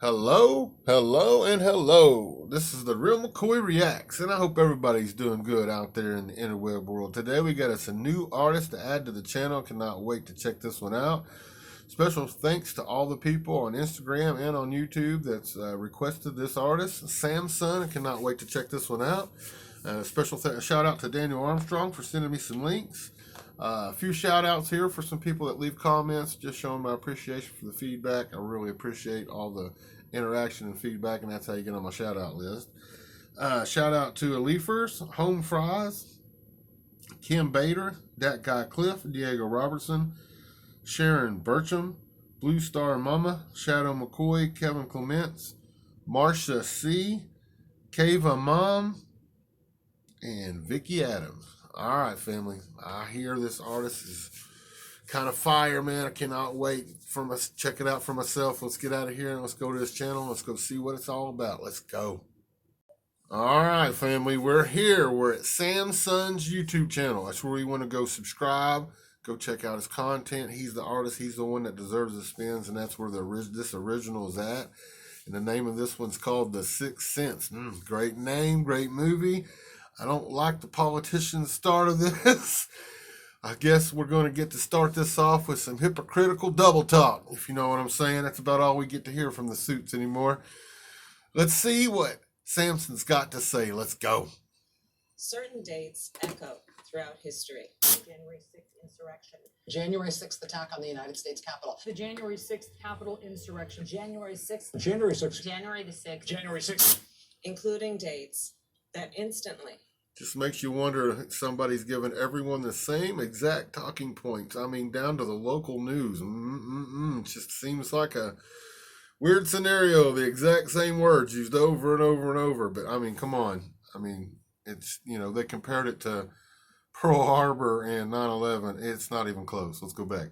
Hello, hello, and hello. This is the Real Mccoy Reacts, and I hope everybody's doing good out there in the interweb world. Today we got us a new artist to add to the channel. Cannot wait to check this one out. Special thanks to all the people on Instagram and on YouTube that's requested this artist, SamSon. Cannot wait to check this one out. Special shout out to Daniel Armstrong for sending me some links. A few shout outs here for some people that leave comments, just showing my appreciation for the feedback. I really appreciate all the interaction and feedback, and that's how you get on my shout out list. Shout out to Alifers, Home Fries, Kim Bader, That Guy Cliff, Diego Robertson, Sharon Burcham, Blue Star Mama, Shadow McCoy, Kevin Clements, Marcia C, Kava Mom, and Vicky Adams. All right, family. I hear this artist is kind of fire, man. I cannot wait for check it out for myself. Let's get out of here and let's go to this channel. Let's go see what it's all about. Let's go. All right, family. We're here. We're at SamSon's YouTube channel. That's where you want to go subscribe. Go check out his content. He's the artist. He's the one that deserves the spins, and that's where this original is at. And the name of this one's called The Sixth Sense. Great name, great movie. I don't like the politician's start of this. I guess we're going to get to start this off with some hypocritical double talk, if you know what I'm saying. That's about all we get to hear from the suits anymore. Let's see what SamSon's got to say. Let's go. Certain dates echo throughout history. January 6th insurrection. January 6th attack on the United States Capitol. The January 6th Capitol insurrection. January 6th. January 6th. January the 6th. January 6th. Including dates that instantly. Just makes you wonder if somebody's giving everyone the same exact talking points. I mean, down to the local news. It just seems like a weird scenario. The exact same words used over and over and over. But, I mean, come on. I mean, it's, you know, they compared it to Pearl Harbor and 9/11. It's not even close. Let's go back.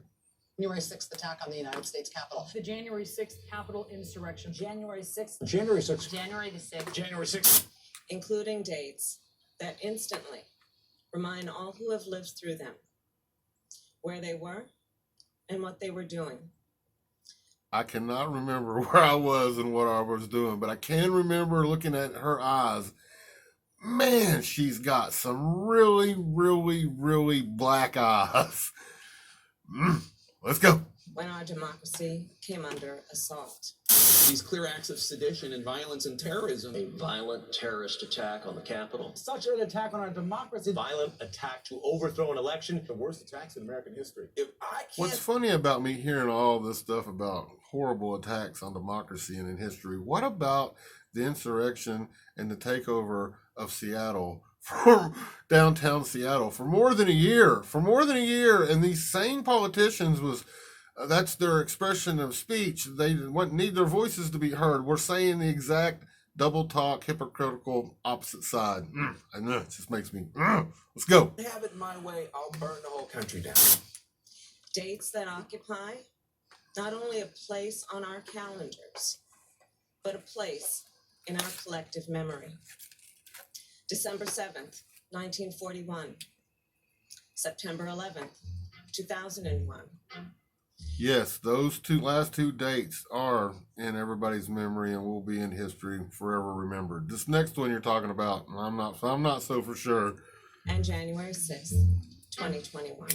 January 6th attack on the United States Capitol. The January 6th Capitol insurrection. January 6th. January 6th. January the 6th. January 6th. Including dates that instantly remind all who have lived through them where they were and what they were doing. I cannot remember where I was and what I was doing, but I can remember looking at her eyes. Man, she's got some really, really, really black eyes. Let's go. When our democracy came under assault. These clear acts of sedition and violence and terrorism. A violent terrorist attack on the Capitol. Such an attack on our democracy. Violent attack to overthrow an election. The worst attacks in American history. What's funny about me hearing all this stuff about horrible attacks on democracy and in history, what about the insurrection and the takeover of Seattle, from downtown Seattle, for more than a year? And these same politicians that's their expression of speech. They need their voices to be heard. We're saying the exact double talk, hypocritical opposite side. I know, it just makes me, let's go. Have it my way, I'll burn the whole country down. Dates that occupy not only a place on our calendars, but a place in our collective memory. December 7th, 1941. September 11th, 2001. Yes, those last two dates are in everybody's memory and will be in history forever remembered. This next one you're talking about, I'm not so for sure. And January 6th, 2021.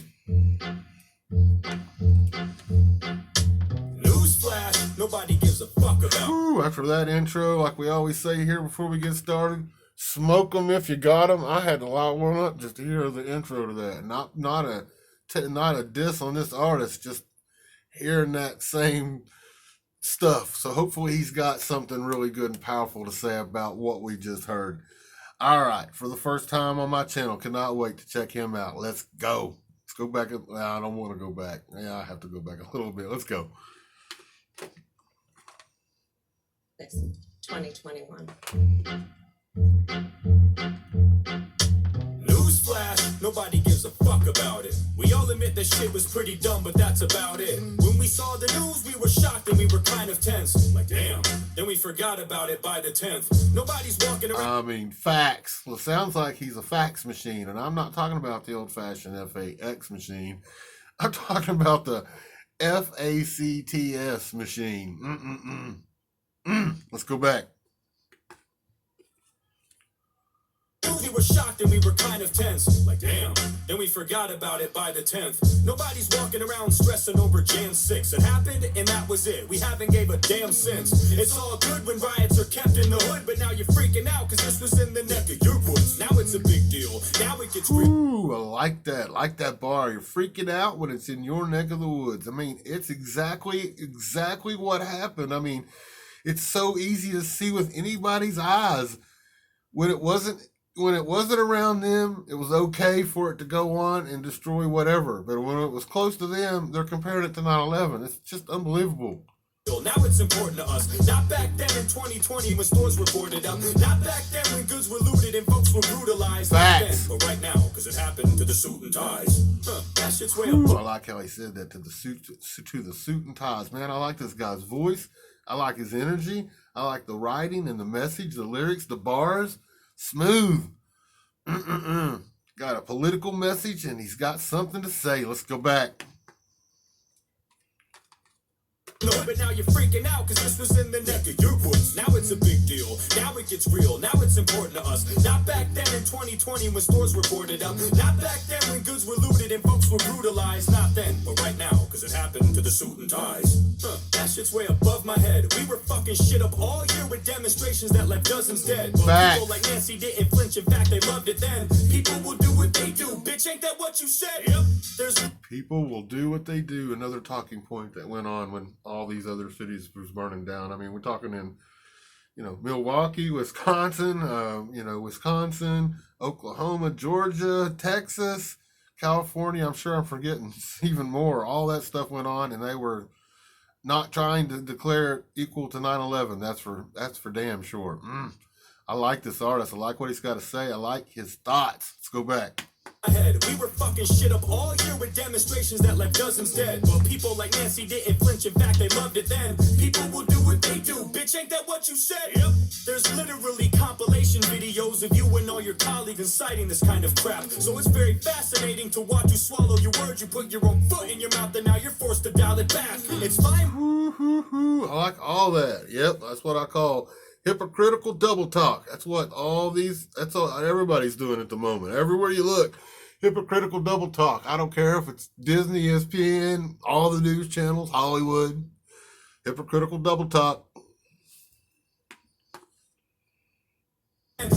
Newsflash, nobody gives a fuck about. Woo, after that intro, like we always say here before we get started, smoke them if you got them. I had to lock one up just to hear the intro to that. Not a diss on this artist, just hearing that same stuff. So hopefully he's got something really good and powerful to say about what we just heard. All right, for the first time on my channel, cannot wait to check him out. Let's go. Let's go back. I don't want to go back. Yeah, I have to go back a little bit. Let's go. 2021. Newsflash, nobody gives a fuck about it. We all admit that shit was pretty dumb, but that's about it. When we saw the news, we were shocked and we were kind of tense. Like, damn. Then we forgot about it by the 10th. Nobody's walking around. I mean, facts. Well, it sounds like he's a fax machine, and I'm not talking about the old-fashioned FAX machine. I'm talking about the FACTS machine. Let's go back. We were shocked and we were kind of tense. Like, damn. Then we forgot about it by the 10th. Nobody's walking around stressing over Jan 6. It happened and that was it. We haven't gave a damn since. It's all good when riots are kept in the hood, but now you're freaking out because this was in the neck of your woods. Now it's a big deal. Now it gets real. Ooh, I like that. Like that bar. You're freaking out when it's in your neck of the woods. I mean, it's exactly what happened. I mean, it's so easy to see with anybody's eyes. When it wasn't around them, it was okay for it to go on and destroy whatever. But when it was close to them, they're comparing it to 9/11. It's just unbelievable. Now it's important to us. Not back then in 2020 when stores were boarded up. Not back then when goods were looted and folks were brutalized. Facts. But right now, because it happened to the suit and ties. That shit's way Ooh, up. I like how he said that, to the suit and ties. Man, I like this guy's voice. I like his energy. I like the writing and the message, the lyrics, the bars. Smooth. Got a political message and he's got something to say. Let's go back. No, but now you're freaking out because this was in the neck of your woods. Now it's a big deal. Now it gets real. Now it's important to us. Not back then in 2020 when stores were boarded up. Not back then when goods were looted and folks were brutalized. Not then, but right now, because it happened to the suit and ties. That shit's way above my head. We were fucking shit up all year with demonstrations that left dozens dead. But Facts. people like Nancy didn't flinch. In fact, they loved it then. People will do what they do. Bitch, ain't that what you said? Yep. There's People will do what they do. Another talking point that went on when all these other cities was burning down. I mean, we're talking in, Milwaukee, Wisconsin, Oklahoma, Georgia, Texas, California. I'm sure I'm forgetting even more. All that stuff went on, and they were not trying to declare it equal to 9/11. That's for damn sure. I like this artist. I like what he's got to say. I like his thoughts. Let's go back. Head. We were fucking shit up all year with demonstrations that left dozens dead. But people like Nancy didn't flinch. In fact, they loved it then. People will do what they do. Bitch, ain't that what you said? Yep. There's literally compilation videos of you and all your colleagues inciting this kind of crap. So it's very fascinating to watch you swallow your words. You put your own foot in your mouth and now you're forced to dial it back. It's fine. I like all that. Yep, that's what I call hypocritical double talk. That's what that's all everybody's doing at the moment. Everywhere you look, hypocritical double talk. I don't care if it's Disney, ESPN, all the news channels, Hollywood. Hypocritical double talk.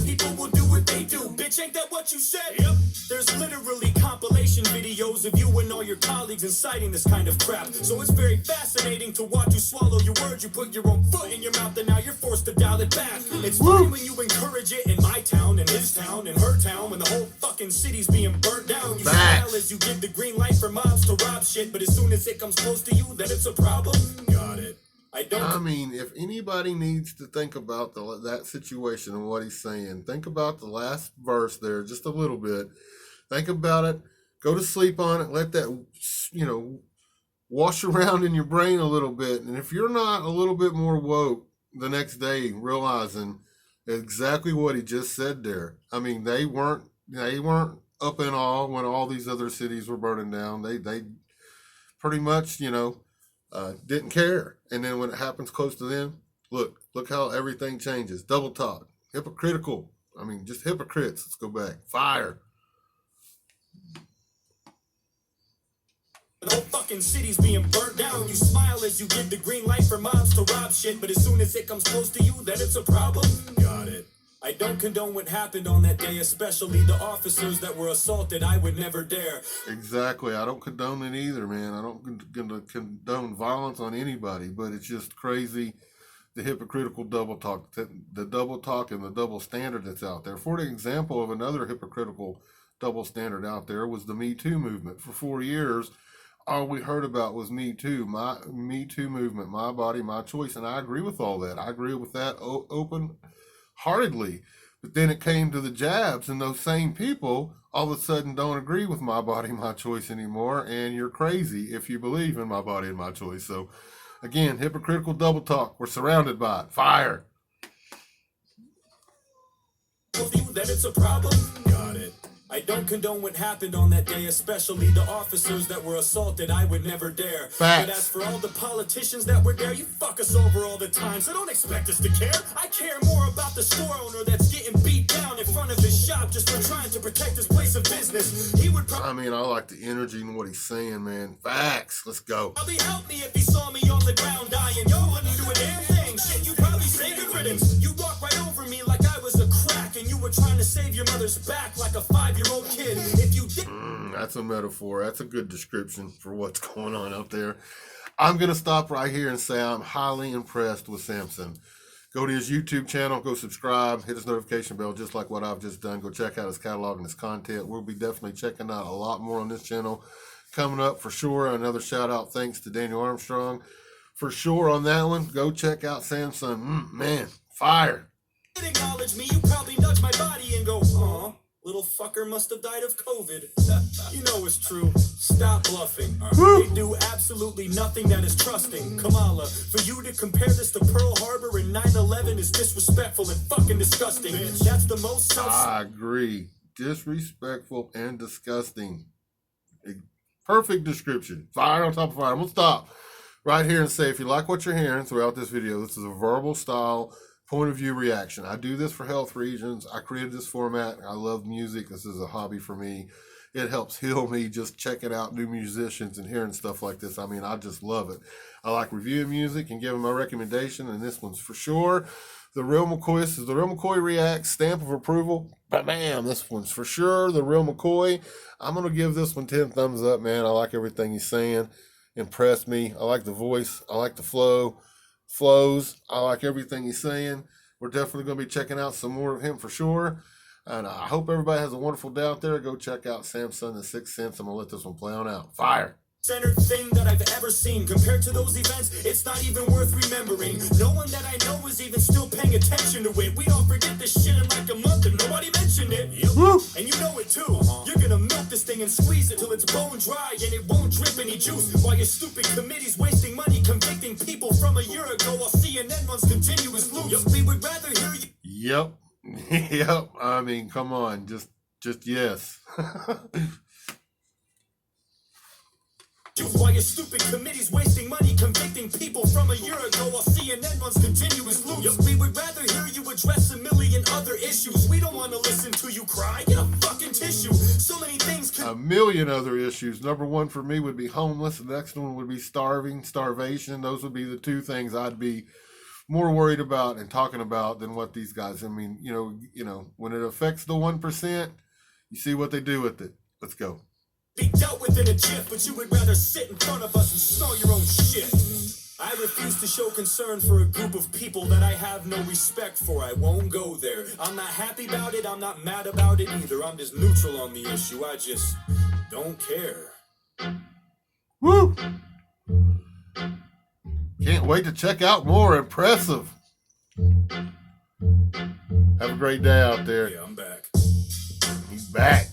People will do what they do. Bitch, ain't that what you said? Yep. There's literally compilation videos of you and all your colleagues inciting this kind of crap. So it's very fascinating to watch you swallow your words. You put your own foot in your mouth and now you're forced to dial it back. It's funny when you encourage it in my town, in his town, in her town, when the whole fucking city's being burnt down. You smile as you give the green light for mobs to rob shit, but as soon as it comes close to you, then it's a problem. Got it. I mean, if anybody needs to think about that situation and what he's saying, think about the last verse there just a little bit. Think about it. Go to sleep on it. Let that, wash around in your brain a little bit. And if you're not a little bit more woke the next day, realizing exactly what he just said there. I mean, they weren't up in awe when all these other cities were burning down. They pretty much, didn't care. And then when it happens close to them, look how everything changes. Double talk. Hypocritical. I mean, just hypocrites. Let's go back. Fire. The whole fucking city's being burnt down. You smile as you give the green light for mobs to rob shit, but as soon as it comes close to you, then it's a problem. Got it. I don't condone what happened on that day, especially the officers that were assaulted. I would never dare. Exactly. I don't condone it either, man. I don't condone violence on anybody, but it's just crazy, the hypocritical double talk, the double talk and the double standard that's out there. For example, of another hypocritical double standard out there was the Me Too movement. For 4 years, all we heard about was Me Too, my Me Too movement, my body, my choice, and I agree with all that. I agree with that open-heartedly. But then it came to the jabs, and those same people all of a sudden don't agree with my body, my choice anymore, and you're crazy if you believe in my body and my choice. So, again, hypocritical double talk. We're surrounded by it. Fire. That it's a problem. Got it. I don't condone what happened on that day, especially the officers that were assaulted. I would never dare. Facts. But as for all the politicians that were there, you fuck us over all the time, so don't expect us to care. I care more about the store owner that's getting beat down in front of his shop just for trying to protect his place of business. He would I mean, I like the energy and what he's saying, man. Facts. Let's go. probably help me if he saw me on the ground dying. Yo, wouldn't do a damn thing. Shit, you probably say good riddance. You walk right over me like I was a crack, and you were trying to save your mother's back like a 5-year-old kid. If you did. That's a metaphor. That's a good description for what's going on out there. I'm going to stop right here and say I'm highly impressed with SamSon. Go to his YouTube channel, go subscribe, hit his notification bell just like what I've just done. Go check out his catalog and his content. We'll be definitely checking out a lot more on this channel coming up for sure. Another shout out thanks to Daniel Armstrong for sure on that one. Go check out SamSon. Man, fire. Acknowledge me, you probably nudge my body and go, aw, little fucker must have died of COVID. You know it's true. Stop bluffing. They do absolutely nothing that is trusting. Kamala, for you to compare this to Pearl Harbor and 9/11 is disrespectful and fucking disgusting. That's the most I agree. Disrespectful and disgusting. Perfect description. Fire on top of fire. I'm going to stop right here and say if you like what you're hearing throughout this video, this is a verbal style point of view reaction. I do this for health reasons. I created this format. I love music. This is a hobby for me. It helps heal me just checking out new musicians and hearing stuff like this. I mean, I just love it. I like reviewing music and giving my recommendation, and this one's for sure. The Real McCoy, this is the Real McCoy Reacts, stamp of approval. Bam, this one's for sure. The Real McCoy. I'm going to give this one 10 thumbs up, man. I like everything he's saying. Impressed me. I like the voice. I like the flows. I like everything he's saying. We're definitely going to be checking out some more of him for sure. And I hope everybody has a wonderful day out there. Go check out SamSon, The Sixth Sense. I'm going to let this one play on out. Fire. centered thing that I've ever seen. Compared to those events, it's not even worth remembering. No one that I know is even still paying attention to it. We all forget this shit in like a month and nobody mentioned it. Yep. And you know it too. You're gonna milk this thing and squeeze it till it's bone dry and it won't drip any juice. While your stupid committee's wasting money convicting people from a year ago while CNN runs continuous loops. We would rather hear you. Yep. Yep. I mean, come on. Just yes. While your stupid committee's wasting money convicting people from a year ago while CNN runs continuous loops. We would rather hear you address a million other issues. We don't want to listen to you cry. Get a fucking tissue. So many things a million other issues. Number one for me would be homeless. The next one would be starvation. Those would be the two things I'd be more worried about and talking about than what these guys. I mean, you know, when it affects the 1%, you see what they do with it. Let's go. Be dealt with in a jiff, but you would rather sit in front of us and smell your own shit. I refuse to show concern for a group of people that I have no respect for. I won't go there. I'm not happy about it. I'm not mad about it either. I'm just neutral on the issue. I just don't care. Woo! Can't wait to check out more. Impressive. Have a great day out there. Yeah, I'm back. He's back.